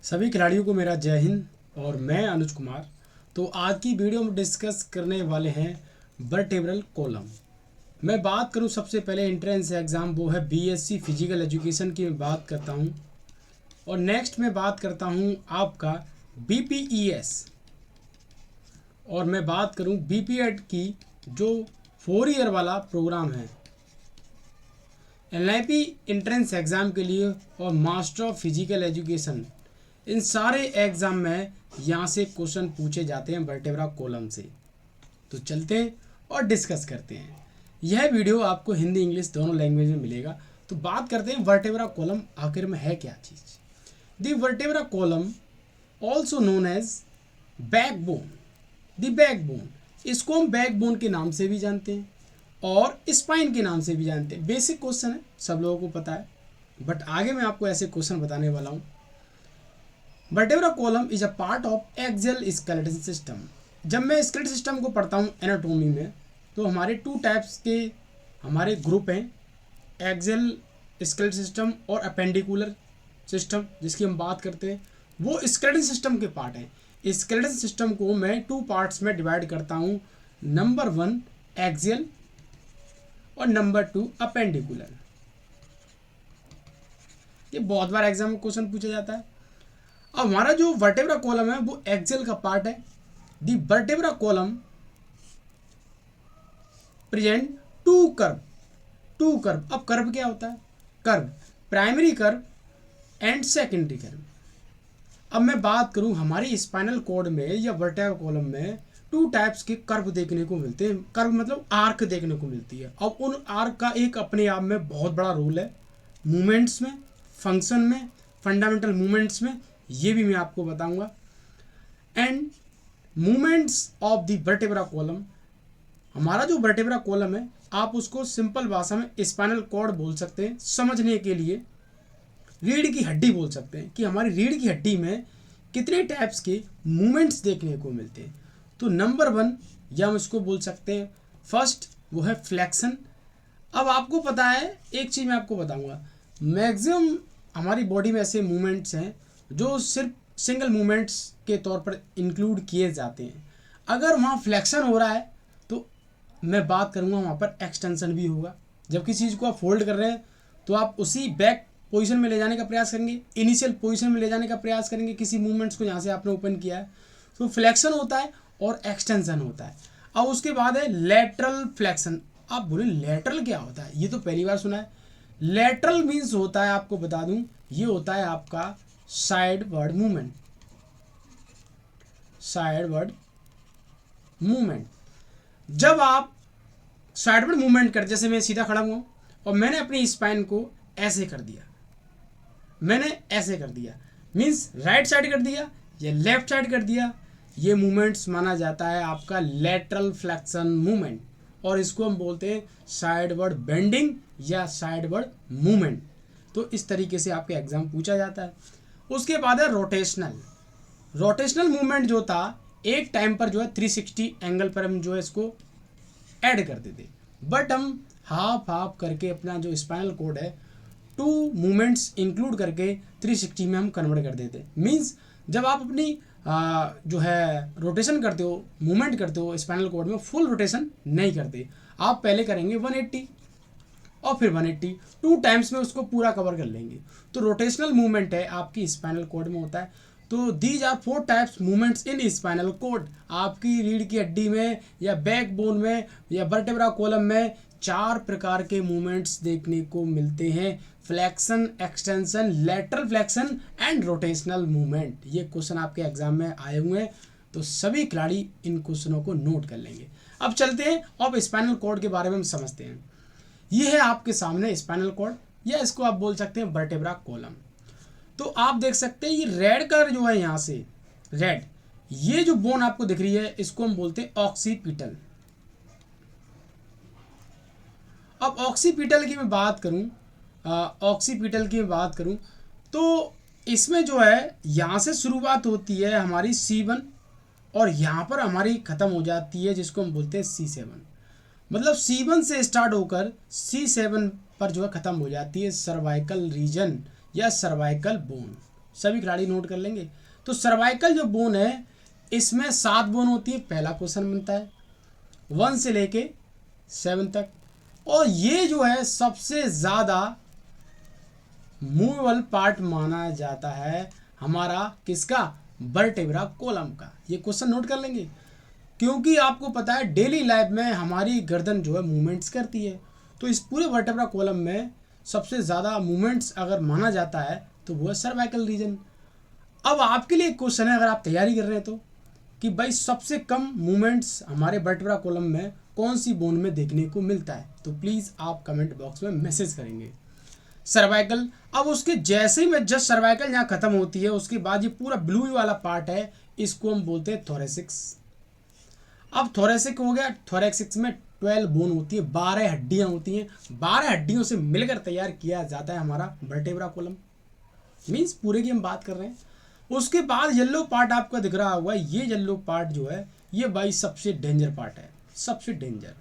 सभी खिलाड़ियों को मेरा जय हिंद और मैं अनुज कुमार। तो आज की वीडियो में डिस्कस करने वाले हैं वर्टेब्रल कॉलम। मैं बात करूं सबसे पहले एंट्रेंस एग्ज़ाम वो है बीएससी फिजिकल एजुकेशन की बात करता हूं, और नेक्स्ट मैं बात करता हूं आपका बीपीईएस, और मैं बात करूं बीपीएड की जो 4 ईयर वाला प्रोग्राम है एनआईपी एंट्रेंस एग्ज़ाम के लिए, और मास्टर ऑफ फिजिकल एजुकेशन। इन सारे एग्ज़ाम में यहाँ से क्वेश्चन पूछे जाते हैं वर्टेब्रा कॉलम से। तो चलते हैं और डिस्कस करते हैं। यह वीडियो आपको हिंदी इंग्लिश दोनों लैंग्वेज में मिलेगा। तो बात करते हैं वर्टेब्रा कॉलम आखिर में है क्या चीज़। The vertebra column also known as backbone. The backbone, इसको हम बैकबोन के नाम से भी जानते हैं और स्पाइन के नाम से भी जानते हैं। बेसिक क्वेश्चन है, सब लोगों को पता है, बट आगे मैं आपको ऐसे क्वेश्चन बताने वाला हूँ। Vertebra column is a part of axial skeleton system. जब मैं स्केलेटन सिस्टम को पढ़ता हूँ एनाटॉमी में, तो हमारे 2 टाइप्स के हमारे ग्रुप हैं, एक्सियल स्केलेटन सिस्टम और अपेंडिकुलर सिस्टम, जिसकी हम बात करते हैं। वो स्केलेटन सिस्टम के पार्ट हैं। स्केलेटन सिस्टम को मैं 2 पार्ट्स में डिवाइड करता हूँ, नंबर 1 एक्सियल और नंबर 2 अपेंडिकुलर। ये बहुत बार एग्जाम में क्वेश्चन पूछा जाता है। अब हमारा जो वर्टेब्रा कॉलम है वो एक्सियल का पार्ट है। दी वर्टेब्रा कॉलम प्रेजेंट 2 कर्व। अब कर्व क्या होता है? Curve, primary curve and secondary curve. अब मैं बात करूं हमारी स्पाइनल कॉर्ड में या वर्टेब्रा कॉलम में 2 टाइप्स के कर्व देखने को मिलते हैं। कर्व मतलब आर्क देखने को मिलती है। अब उन आर्क का एक अपने आप में बहुत बड़ा रोल है, मूवमेंट्स में, फंक्शन में, फंडामेंटल मूवमेंट्स में, ये भी मैं आपको बताऊंगा। And movements of the vertebra column, हमारा जो वर्टेब्रा कॉलम है आप उसको सिंपल भाषा में स्पाइनल कॉर्ड बोल सकते हैं, समझने के लिए रीढ़ की हड्डी बोल सकते हैं कि हमारी रीढ़ की हड्डी में कितने टाइप्स के मूवमेंट्स देखने को मिलते हैं। तो नंबर 1 या हम इसको बोल सकते हैं फर्स्ट, वो है फ्लेक्शन। अब आपको पता है, एक चीज़ मैं आपको बताऊंगा, मैक्सिमम हमारी बॉडी में ऐसे मूवमेंट्स हैं जो सिर्फ सिंगल मूवमेंट्स के तौर पर इंक्लूड किए जाते हैं। अगर वहाँ फ्लेक्शन हो रहा है तो मैं बात करूँगा वहाँ पर एक्सटेंशन भी होगा। जब किसी चीज़ को आप फोल्ड कर रहे हैं तो आप उसी बैक पोजीशन में ले जाने का प्रयास करेंगे, इनिशियल पोजीशन में ले जाने का प्रयास करेंगे किसी मूवमेंट्स को जहाँ से आपने ओपन किया है। तो फ्लेक्शन होता है और एक्सटेंशन होता है। अब उसके बाद है लेटरल फ्लेक्शन। आप बोले लेटरल क्या होता है? ये तो पहली बार सुना है। लेटरल मीन्स होता है, आपको बता दूं, ये होता है आपका साइडवर्ड मूवमेंट। साइडवर्ड मूवमेंट, जब आप साइडवर्ड मूवमेंट कर, जैसे मैं सीधा खड़ा हुआ और मैंने अपनी स्पाइन को ऐसे कर दिया, मैंने ऐसे कर दिया, मीन्स राइट साइड कर दिया या लेफ्ट साइड कर दिया, ये मूवमेंट्स माना जाता है आपका लेटरल फ्लेक्शन मूवमेंट, और इसको हम बोलते हैं साइडवर्ड बेंडिंग या साइडवर्ड मूवमेंट। तो इस तरीके से आपके एग्जाम पूछा जाता है। उसके बाद है रोटेशनल मूवमेंट जो था, एक टाइम पर जो है 360 एंगल पर हम जो है इसको ऐड करते थे, बट हम हाफ करके अपना जो स्पाइनल कॉर्ड है 2 मूवमेंट्स इंक्लूड करके 360 में हम कन्वर्ट कर देते। मीन्स जब आप अपनी जो है रोटेशन करते हो, मूवमेंट करते हो स्पाइनल कॉर्ड में, फुल रोटेशन नहीं करते, आप पहले करेंगे 180 और फिर 180, 2 टाइम्स में उसको पूरा कवर कर लेंगे। तो रोटेशनल मूवमेंट है आपकी स्पाइनल कॉर्ड में होता है। तो these are 4 types movements in spinal cord. आपकी रीढ़ की हड्डी में या बैक बोन में या वर्टेब्रा कॉलम में 4 प्रकार के मूवमेंट्स देखने को मिलते हैं, flexion, extension, lateral flexion and rotational movement. ये क्वेश्चन आपके एग्जाम में आए हुए हैं, तो सभी खिलाड़ी इन क्वेश्चनों को नोट कर लेंगे। अब चलते हैं अब स्पाइनल कॉर्ड के बारे में हम समझते हैं। ये है आपके सामने स्पाइनल कॉर्ड, या इसको आप बोल सकते हैं वर्टेब्रा कॉलम। तो आप देख सकते हैं ये रेड कलर जो है, यहाँ से रेड, ये जो बोन आपको दिख रही है इसको हम बोलते हैं ऑक्सीपिटल। अब ऑक्सीपिटल की मैं बात करूं, तो इसमें जो है यहाँ से शुरुआत होती है हमारी C1 और यहाँ पर हमारी ख़त्म हो जाती है, जिसको हम बोलते हैं C7। मतलब C1 से स्टार्ट होकर C7 पर जो है ख़त्म हो जाती है सर्वाइकल रीजन या सर्वाइकल बोन। सभी खिलाड़ी नोट कर लेंगे। तो सर्वाइकल जो बोन है इसमें 7 बोन होती है। पहला क्वेश्चन बनता है 1 से लेके 7 तक। और ये जो है सबसे ज़्यादा मूवेबल पार्ट माना जाता है हमारा किसका, वर्टेब्रा कॉलम का। ये क्वेश्चन नोट कर लेंगे, क्योंकि आपको पता है डेली लाइफ में हमारी गर्दन जो है मूवमेंट्स करती है। तो इस पूरे वर्टेब्रा कॉलम में सबसे ज़्यादा मूवमेंट्स अगर माना जाता है तो वो है सर्वाइकल रीजन। अब आपके लिए एक क्वेश्चन है, अगर आप तैयारी कर रहे हैं तो, कि भाई सबसे कम मूवमेंट्स हमारे वर्टेब्रा कॉलम में कौन सी बोन में देखने को मिलता है, तो प्लीज़ आप कमेंट बॉक्स में मैसेज करेंगे सर्वाइकल। अब उसके जैसे ही में जस्ट सर्वाइकल यहाँ खत्म होती है उसके बाद ये पूरा ब्लू वाला पार्ट है, इसको हम बोलते हैं थोरेसिक्स। अब थोरेसिक हो गया, थोरेसिक्स में 12 बोन होती है, 12 हड्डियां होती हैं। 12 हड्डियों से मिलकर तैयार किया जाता है हमारा वर्टेब्रा कॉलम, मीन्स पूरे की हम बात कर रहे हैं। उसके बाद येलो पार्ट आपका दिख रहा होगा, ये येलो पार्ट जो है ये भाई सबसे डेंजर पार्ट है, सबसे डेंजर।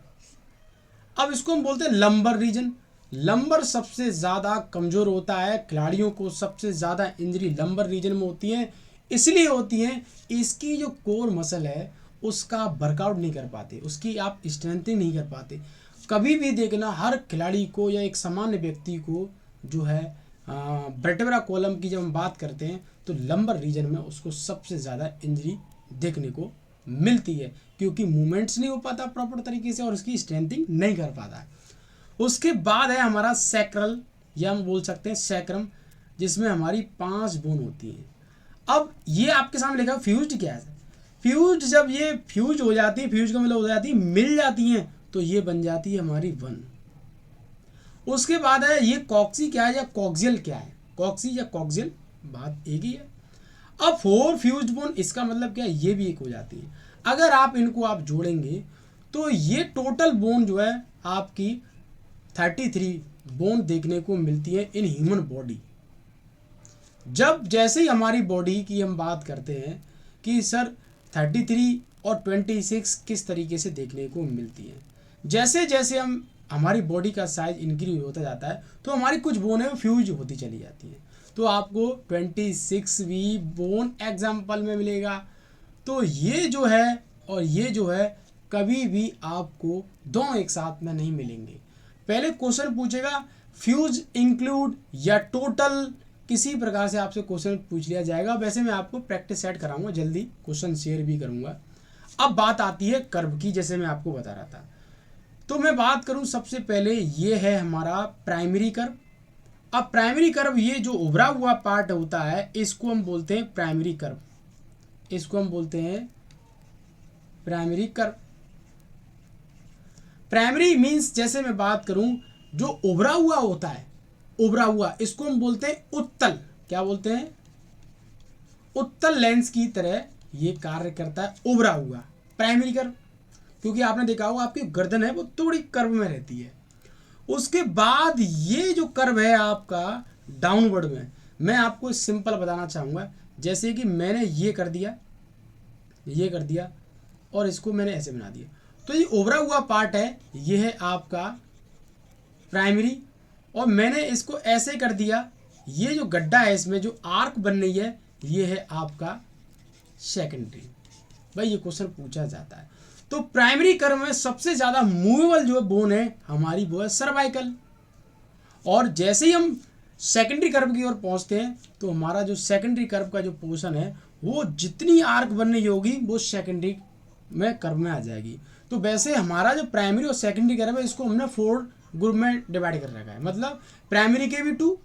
अब इसको हम बोलते हैं लंबर रीजन। लंबर सबसे ज़्यादा कमज़ोर होता है, खिलाड़ियों को सबसे ज़्यादा इंजरी लंबर रीजन में होती है। इसलिए होती है इसकी जो कोर मसल है उसका वर्कआउट नहीं कर पाते, उसकी आप स्ट्रेंथिंग नहीं कर पाते। कभी भी देखना हर खिलाड़ी को या एक सामान्य व्यक्ति को जो है वर्टेब्रा कॉलम की जब हम बात करते हैं तो लंबर रीजन में उसको सबसे ज़्यादा इंजरी देखने को मिलती है, क्योंकि मूवमेंट्स नहीं हो पाता प्रॉपर तरीके से और उसकी स्ट्रेंथिंग नहीं कर पाता है। उसके बाद है हमारा सैक्रल, या हम बोल सकते हैं सैक्रम, जिसमें हमारी 5 बोन होती हैं। अब ये आपके सामने लिखा फ्यूज्ड क्या है, फ्यूज्ड जब ये फ्यूज हो जाती है, फ्यूज का मतलब हो जाती है मिल जाती हैं, तो ये बन जाती है हमारी 1। उसके बाद है ये कॉक्सी क्या है या कॉक्सियल क्या है, कॉक्सी या कॉक्सियल बात एक ही है। अब 4 फ्यूज्ड बोन, इसका मतलब क्या है, ये भी एक हो जाती है। अगर आप इनको आप जोड़ेंगे तो ये टोटल बोन जो है आपकी 33 बोन देखने को मिलती है इन ह्यूमन बॉडी। जब जैसे ही हमारी बॉडी की हम बात करते हैं कि सर 33 और 26 किस तरीके से देखने को मिलती है, जैसे जैसे हम हमारी बॉडी का साइज इंक्रीज होता जाता है तो हमारी कुछ बोनें फ्यूज होती चली जाती हैं। तो आपको 26वीं बोन एग्जाम्पल में मिलेगा। तो ये जो है और ये जो है कभी भी आपको दोनों एक साथ में नहीं मिलेंगे। पहले क्वेश्चन पूछेगा फ्यूज इंक्लूड या टोटल, किसी प्रकार से आपसे क्वेश्चन पूछ लिया जाएगा। वैसे मैं आपको प्रैक्टिस सेट कराऊंगा, जल्दी क्वेश्चन शेयर भी करूंगा। अब बात आती है कर्व की, जैसे मैं आपको बता रहा था। तो मैं बात करूं सबसे पहले, ये है हमारा प्राइमरी कर्व। अब प्राइमरी कर्व ये जो उभरा हुआ पार्ट होता है इसको हम बोलते हैं प्राइमरी कर्व, इसको हम बोलते हैं प्राइमरी कर्व। प्राइमरी मीन्स जैसे मैं बात करूं जो उभरा हुआ होता है, उभरा हुआ, इसको हम बोलते हैं उत्तल, क्या बोलते हैं, उत्तल लेंस की तरह ये कार्य करता है उभरा हुआ प्राइमरी कर्व। क्योंकि आपने देखा होगा आपकी गर्दन है वो थोड़ी कर्व में रहती है। उसके बाद ये जो कर्व है आपका डाउनवर्ड में, मैं आपको सिंपल बताना चाहूँगा। जैसे कि मैंने ये कर दिया, ये कर दिया और इसको मैंने ऐसे बना दिया, तो ये उभरा हुआ पार्ट है, ये है आपका प्राइमरी। और मैंने इसको ऐसे कर दिया, ये जो गड्ढा है इसमें जो आर्क बन रही है ये है आपका सेकेंडरी। भाई ये क्वेश्चन पूछा जाता है। तो प्राइमरी कर्व में सबसे ज़्यादा मूवेबल जो बोन है हमारी वो है सर्वाइकल। और जैसे ही हम सेकेंडरी कर्व की ओर पहुंचते हैं तो हमारा जो सेकेंडरी कर्व का जो पोर्शन है वो जितनी आर्क बननी होगी वो सेकेंडरी में कर्व में आ जाएगी। तो वैसे हमारा जो प्राइमरी और सेकेंडरी कर्व है इसको हमने 4 ग्रुप में डिवाइड कर रखा है, मतलब प्राइमरी के भी 2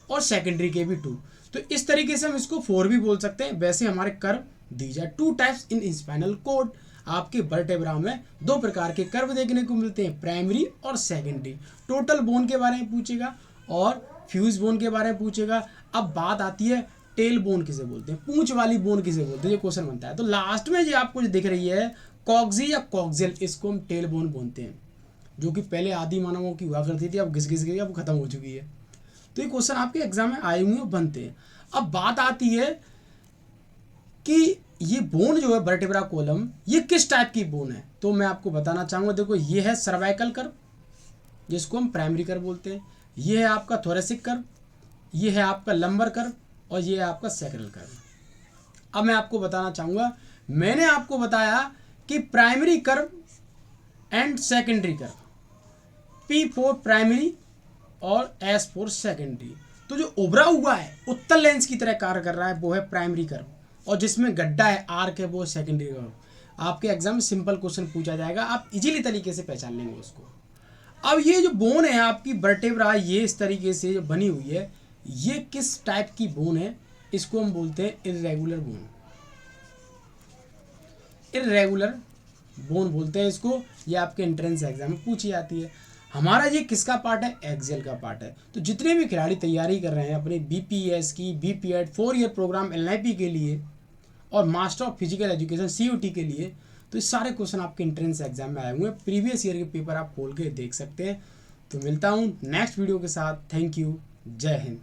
और सेकेंडरी के भी 2। तो इस तरीके से हम इसको 4 भी बोल सकते हैं। वैसे हमारे curve these are 2 types in spinal cord. आपके वर्टेब्रा में 2 प्रकार के कर्व देखने को मिलते हैं, प्राइमरी और सेकेंडरी। टोटल बोन के बारे में पूछेगा और फ्यूज बोन के बारे में पूछेगा। अब बात आती है टेल बोन किसे बोलते हैं, पूंछ वाली बोन किसे बोलते हैं, ये क्वेश्चन बनता है। तो लास्ट में जो आपको जो दिख रही है कॉक्सी या कॉक्सियल, इसको हम टेल बोन बोलते हैं, जो कि पहले आदि मानवों की हुआ करती थी, अब घिस घिस गई, अब खत्म हो चुकी है। तो ये क्वेश्चन आपके एग्जाम में आए हुए बनते हैं। अब बात आती है कि ये बोन जो है वर्टेब्रा कॉलम ये किस टाइप की बोन है, तो मैं आपको बताना चाहूँगा। देखो ये है सर्वाइकल कर्व जिसको हम प्राइमरी कर्व बोलते हैं, ये है आपका थोरेसिक कर्व, ये है आपका लंबर कर्व और ये है आपका सेकेंडरी कर्व। अब मैं आपको बताना चाहूँगा, मैंने आपको बताया कि primary curve and secondary curve, P for primary और S फॉर सेकेंडरी। तो जो उभरा हुआ है उत्तल लेंस की तरह कार्य कर रहा है वो है प्राइमरी कर्व, और जिसमें गड्ढा है आर्क है वो सेकेंडरी कर्व। आपके एग्जाम में सिंपल क्वेश्चन पूछा जाएगा, आप इजीली तरीके से पहचान लेंगे उसको। अब ये जो बोन है आपकी वर्टेब्रा, ये इस तरीके से जो बनी हुई है, ये किस टाइप की बोन है? इसको हम बोलते हैं इर्रेगुलर बोन। इर्रेगुलर बोन बोलते हैं इसको। ये आपके एंट्रेंस एग्जाम में पूछी जाती है। हमारा ये किसका पार्ट है? एक्सेल का पार्ट है। तो जितने भी खिलाड़ी तैयारी कर रहे हैं अपने बीपीएस की, बीपीएड 4 ईयर प्रोग्राम एलआईपी के लिए और master of physical education CUT के लिए, तो ये सारे क्वेश्चन आपके एंट्रेंस एग्जाम में आए हुए हैं। प्रीवियस ईयर के पेपर आप खोल के देख सकते हैं। तो मिलता हूँ नेक्स्ट वीडियो के साथ। Thank you. जय हिंद।